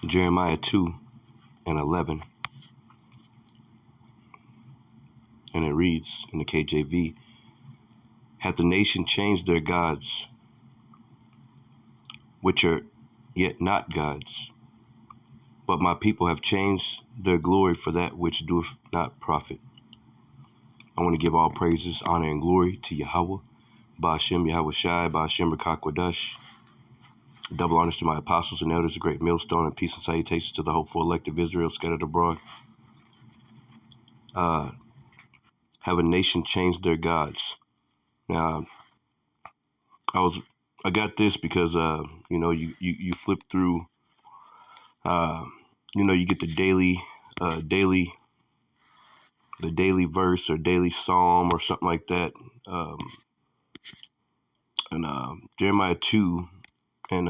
Jeremiah 2 and 11. And it reads in the KJV, "Hath the nation changed their gods, which are yet not gods? But my people have changed their glory for that which doeth not profit." I want to give all praises, honor, and glory to Yahweh, Ba'ashem Yahweh Shai, Ba'ashem Rakakwadash. Double honors to my apostles and elders, a great millstone, and peace and salutations to the hopeful elect of Israel scattered abroad. Have a nation changed their gods? Now, I got this because you flip through, you get the daily verse or daily psalm or something like that, and Jeremiah 2, and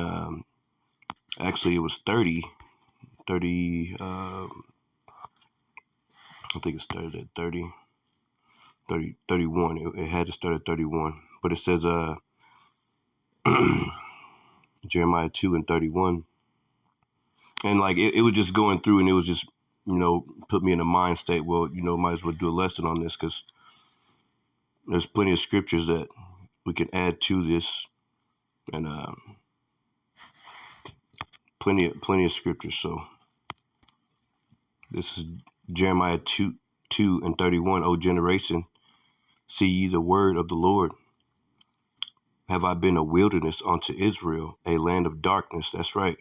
actually it was 30. I think it started at 30, 31. It had to start at 31, but it says Jeremiah 2 and 31, and like it was just going through, and it was just put me in a mind state. Well, might as well do a lesson on this because there's plenty of scriptures that we can add to this, and plenty of scriptures. So this is Jeremiah 2 and 31. O generation, see ye the word of the Lord. Have I been a wilderness unto Israel, a land of darkness? That's right.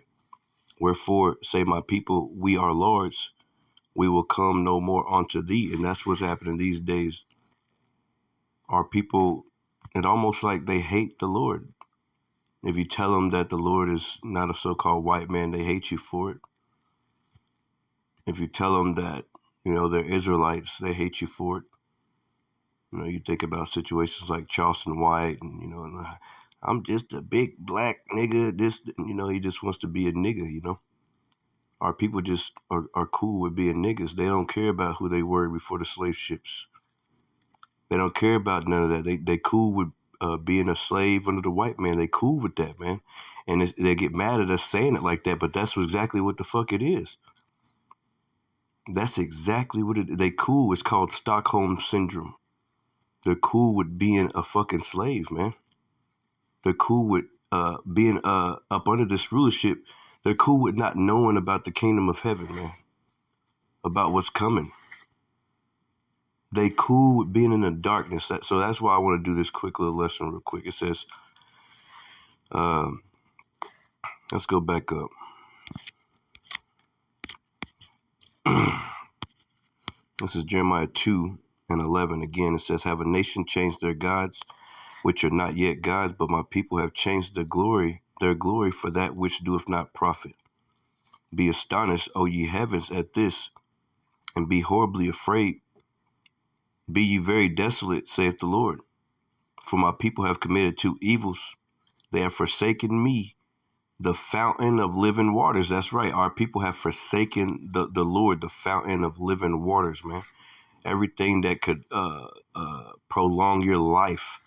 Wherefore say my people, we are lords. We will come no more unto thee. And that's what's happening these days. Our people, it's almost like they hate the Lord. If you tell them that the Lord is not a so-called white man, they hate you for it. If you tell them that, they're Israelites, they hate you for it. You think about situations like Charleston White, and, I'm just a big black nigga. He just wants to be a nigga, Our people just are cool with being niggas. They don't care about who they were before the slave ships. They don't care about none of that. They cool with being a slave under the white man. They cool with that, man. And they get mad at us saying it like that, but that's exactly what the fuck it is. That's exactly what they cool. It's called Stockholm Syndrome. They're cool with being a fucking slave, man. They're cool with being up under this rulership. They're cool with not knowing about the kingdom of heaven, man. About what's coming. They cool with being in the darkness. So that's why I want to do this quick little lesson real quick. It says, let's go back up. This is Jeremiah 2 and 11. Again, it says, have a nation changed their gods, which are not yet gods, but my people have changed their glory for that which doeth not profit. Be astonished, O ye heavens, at this, and be horribly afraid. Be ye very desolate, saith the Lord. For my people have committed two evils. They have forsaken me, the fountain of living waters. That's right. Our people have forsaken the Lord, the fountain of living waters, man. Everything that could prolong your life,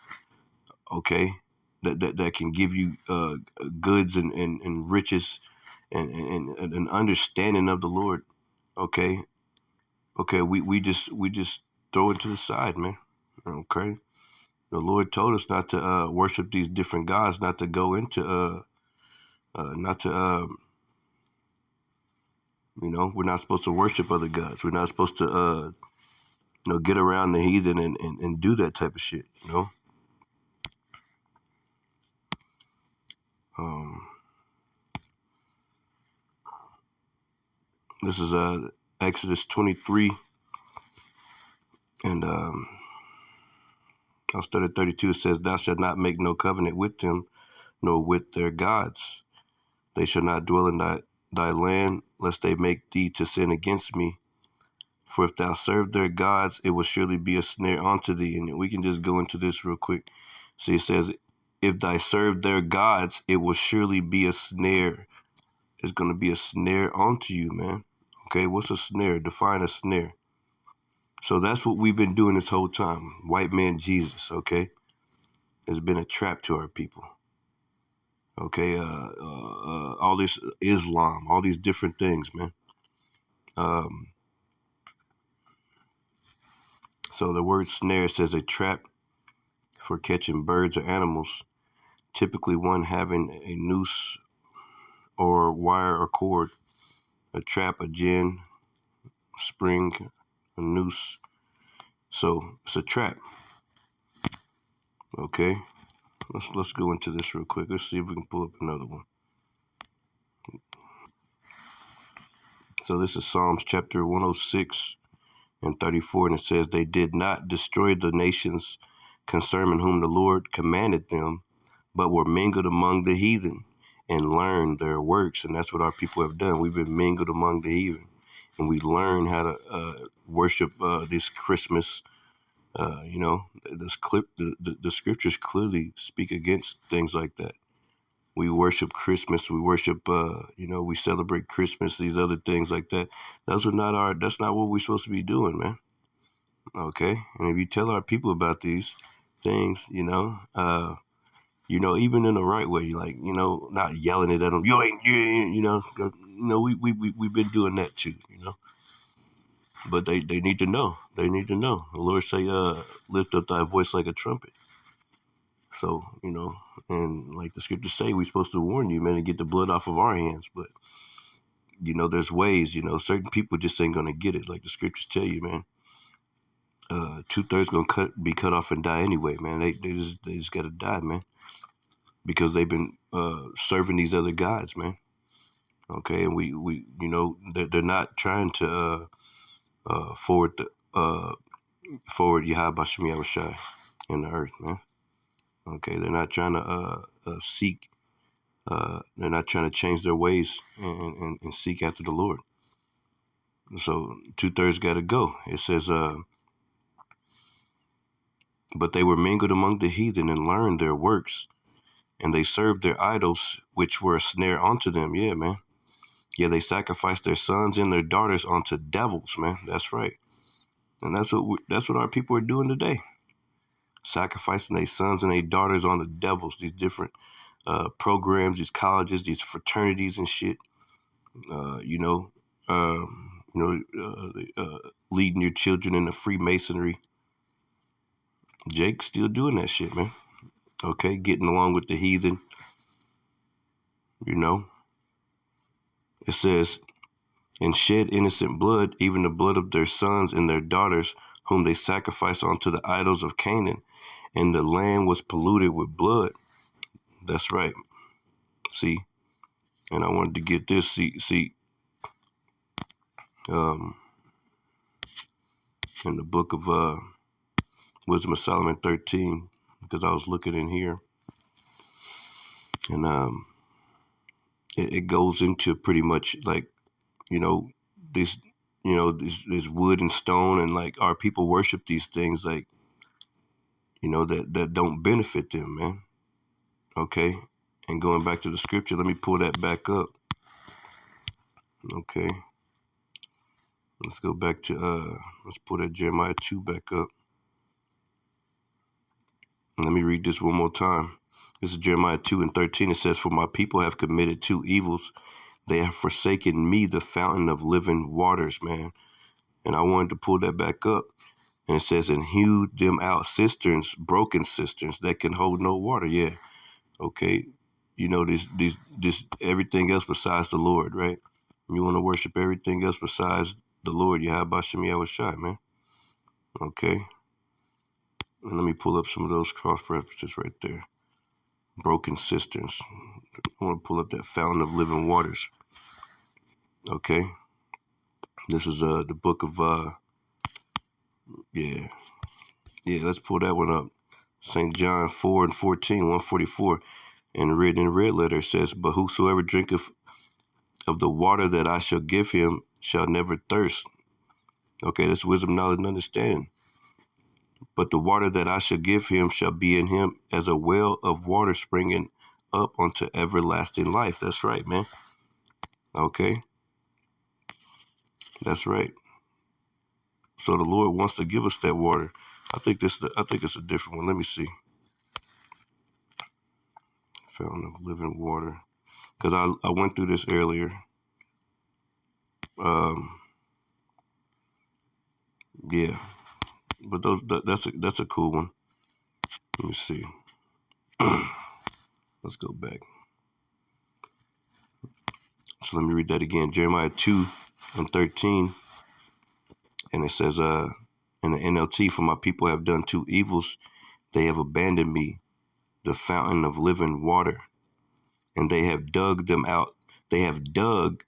okay, that can give you goods and riches and an understanding of the Lord, okay. We just throw it to the side, man. Okay, the Lord told us not to worship these different gods, not to go into not to we're not supposed to worship other gods. We're not supposed to get around the heathen and do that type of shit, This is Exodus 23, and I'll start at 32. It says, thou shalt not make no covenant with them, nor with their gods. They shall not dwell in thy land, lest they make thee to sin against me. For if thou serve their gods, it will surely be a snare unto thee. And we can just go into this real quick. See, it says, if thou serve their gods, it will surely be a snare. It's going to be a snare unto you, man. Okay, what's a snare? Define a snare. So that's what we've been doing this whole time. White man Jesus, okay? It's been a trap to our people. Okay, all this Islam, all these different things, man. Um, so the word snare says a trap for catching birds or animals, typically one having a noose or wire or cord. A trap, a gin, spring, a noose. So it's a trap. Okay, let's go into this real quick. Let's see if we can pull up another one. So this is Psalms chapter 106 and 34, and it says, "They did not destroy the nations concerning whom the Lord commanded them, but were mingled among the heathen and learned their works." And that's what our people have done. We've been mingled among the heathen, and we learn how to worship this Christmas. The scriptures clearly speak against things like that. We worship Christmas. We worship, we celebrate Christmas. These other things like that. That's not what we're supposed to be doing, man. Okay, and if you tell our people about these things, even in the right way, like, not yelling it at them. We've been doing that too, But they need to know. They need to know. The Lord say, lift up thy voice like a trumpet. So, and like the scriptures say, we're supposed to warn you, man, to get the blood off of our hands. But, there's ways, certain people just ain't going to get it. Like the scriptures tell you, man. 2/3 gonna be cut off and die anyway, man. They just gotta die, man, because they've been serving these other gods, man. Okay, and we they're not trying to forward Yahweh Shem Yahushai in the earth, man. Okay, they're not trying to seek. They're not trying to change their ways and seek after the Lord. So 2/3 got to go. It says, but they were mingled among the heathen and learned their works, and they served their idols, which were a snare unto them. Yeah, man. Yeah, they sacrificed their sons and their daughters unto devils, man. That's right, and that's what our people are doing today, sacrificing their sons and their daughters on the devils. These different programs, these colleges, these fraternities and shit. Uh, you know, leading your children into Freemasonry. Jake's still doing that shit, man. Okay, getting along with the heathen. It says, and shed innocent blood, even the blood of their sons and their daughters, whom they sacrificed unto the idols of Canaan, and the land was polluted with blood. That's right. See, and I wanted to get this. See, in the book of Wisdom of Solomon 13, because I was looking in here, and it goes into pretty much like, this, this wood and stone, and like our people worship these things like, that don't benefit them, man. Okay, and going back to the scripture, let me pull that back up. Okay, let's go back to let's pull that Jeremiah 2 back up. And let me read this one more time. This is Jeremiah 2 and 13. It says, "For my people have committed two evils. They have forsaken me, the fountain of living waters," man. And I wanted to pull that back up. And it says, "and hewed them out cisterns, broken cisterns that can hold no water." Yeah. Okay. This everything else besides the Lord, right? You want to worship everything else besides the Lord, Yahweh Shem Yahushai, man. Okay. And let me pull up some of those cross references right there. Broken cisterns. I want to pull up that fountain of living waters. Okay. This is the book of yeah. Let's pull that one up. St. John 4 and 14, 144. And written in red letter it says, "But whosoever drinketh of the water that I shall give him shall never thirst." Okay, that's wisdom, knowledge, and understanding. "But the water that I shall give him shall be in him as a well of water springing up unto everlasting life." That's right, man. Okay, that's right. So the Lord wants to give us that water. I think it's a different one. Let me see. Fountain of living water. Because I went through this earlier. Yeah, but that's a cool one. Let me see. Let's go back. So let me read that again. Jeremiah 2:13, and it says, in the NLT, for my people have done two evils. They have abandoned me, the fountain of living water, and they have dug them out. They have dug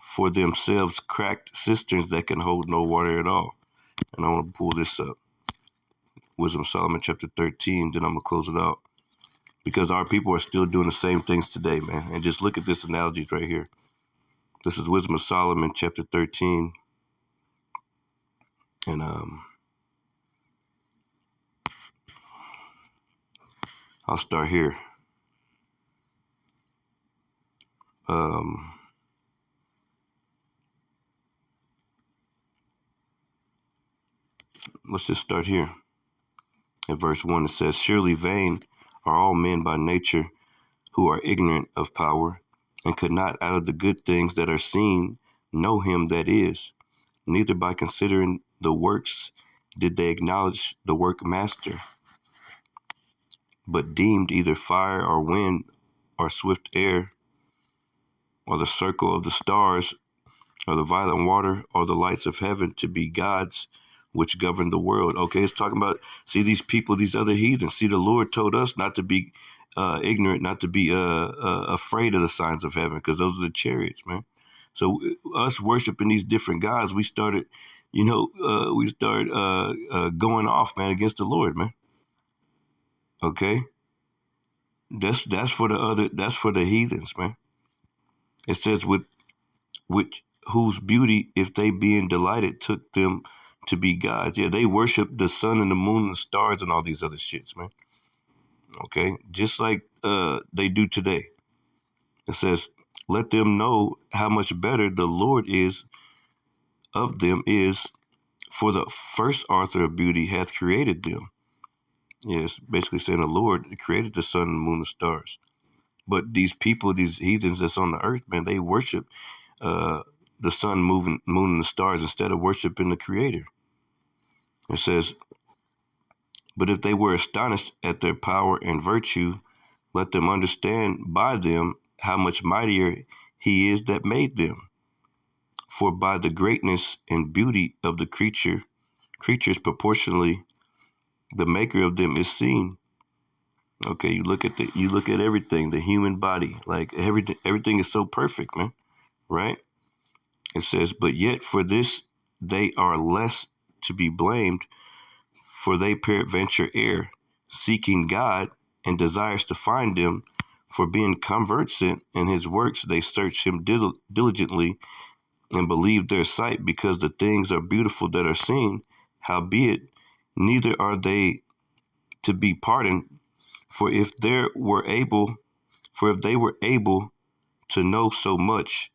for themselves cracked cisterns that can hold no water at all. And I want to pull this up. Wisdom of Solomon chapter 13, then I'm going to close it out. Because our people are still doing the same things today, man. And just look at this analogy right here. This is Wisdom of Solomon chapter 13. And I'll start here. Let's just start here. At verse 1, it says, surely vain are all men by nature who are ignorant of power, and could not out of the good things that are seen know him that is. Neither by considering the works did they acknowledge the workmaster, but deemed either fire or wind or swift air or the circle of the stars or the violent water or the lights of heaven to be gods which govern the world. Okay, it's talking about, see these people, these other heathens. See, the Lord told us not to be ignorant, not to be afraid of the signs of heaven, because those are the chariots, man. So us worshiping these different gods, we started, going off, man, against the Lord, man. Okay, that's for the heathens, man. It says with which whose beauty, if they being delighted, took them to be gods. Yeah, they worship the sun and the moon and the stars and all these other shits, man. Okay, just like they do today. It says, let them know how much better the Lord is of them is, for the first author of beauty hath created them. Yeah, it's basically saying the Lord created the sun and the moon and the stars. But these people, these heathens that's on the earth, man, they worship the sun, moon, and the stars instead of worshiping the Creator. It says, but if they were astonished at their power and virtue, let them understand by them how much mightier he is that made them. For by the greatness and beauty of the creatures proportionally, the maker of them is seen. Okay, you look at everything, the human body, like everything is so perfect, man. Right? It says, but yet for this they are less to be blamed, for they peradventure err, seeking God, and desires to find him, for being conversant in his works, they search him diligently, and believe their sight, because the things are beautiful that are seen. Howbeit, neither are they to be pardoned, for if they were able to know so much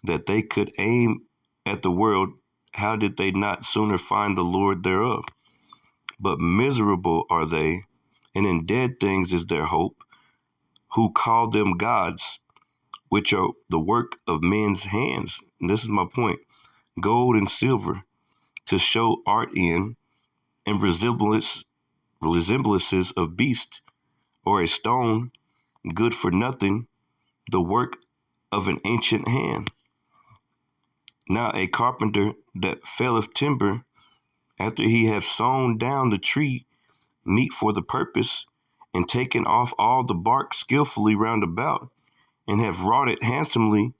that they could aim at the world, how did they not sooner find the Lord thereof? But miserable are they, and in dead things is their hope, who call them gods, which are the work of men's hands. And this is my point. Gold and silver, to show art in, and resemblances of beast, or a stone, good for nothing, the work of an ancient hand. Now a carpenter that felleth timber, after he hath sawn down the tree, meet for the purpose, and taken off all the bark skillfully round about, and have wrought it handsomely,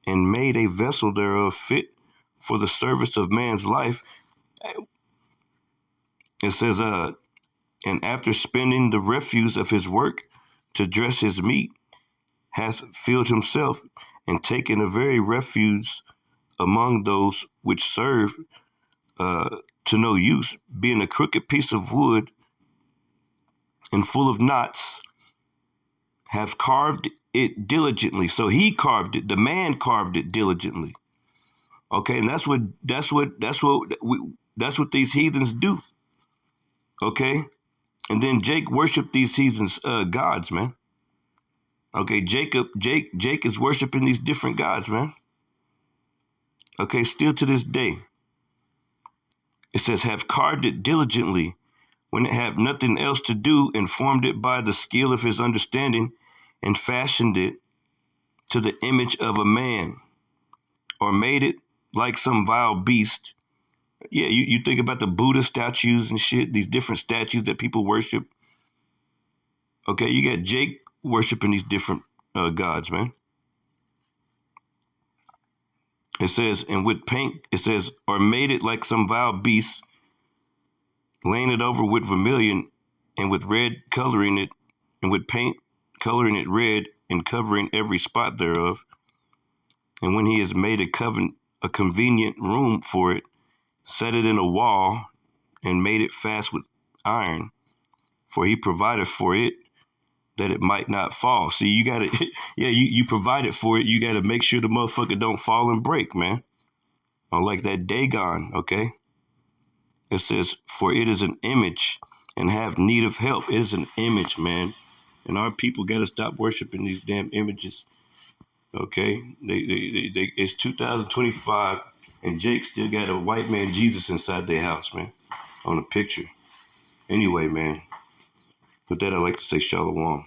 and made a vessel thereof fit for the service of man's life. It says, and after spending the refuse of his work to dress his meat, hath filled himself, and taken a very refuse among those which serve to no use, being a crooked piece of wood and full of knots, have carved it diligently. So he carved it. The man carved it diligently. Okay, and that's what these heathens do. Okay, and then Jake worshiped these heathens gods, man. Okay, Jake is worshiping these different gods, man. Okay, still to this day. It says, have carved it diligently when it had nothing else to do, and formed it by the skill of his understanding, and fashioned it to the image of a man, or made it like some vile beast. Yeah, you think about the Buddha statues and shit, these different statues that people worship. Okay, you got Jake worshiping these different gods, man. It says, and with paint, it says, or made it like some vile beast, laying it over with vermilion, and with red coloring it, and with paint coloring it red, and covering every spot thereof. And when he has made a convenient room for it, set it in a wall, and made it fast with iron, for he provided for it that it might not fall. See, you gotta, yeah, you provided for it. You gotta make sure the motherfucker don't fall and break, man. Like that Dagon, okay? It says, for it is an image and have need of help. It is an image, man. And our people got to stop worshiping these damn images, okay? It's 2025, and Jake still got a white man Jesus inside their house, man, on a picture. Anyway, man, with that, I'd like to say shalom.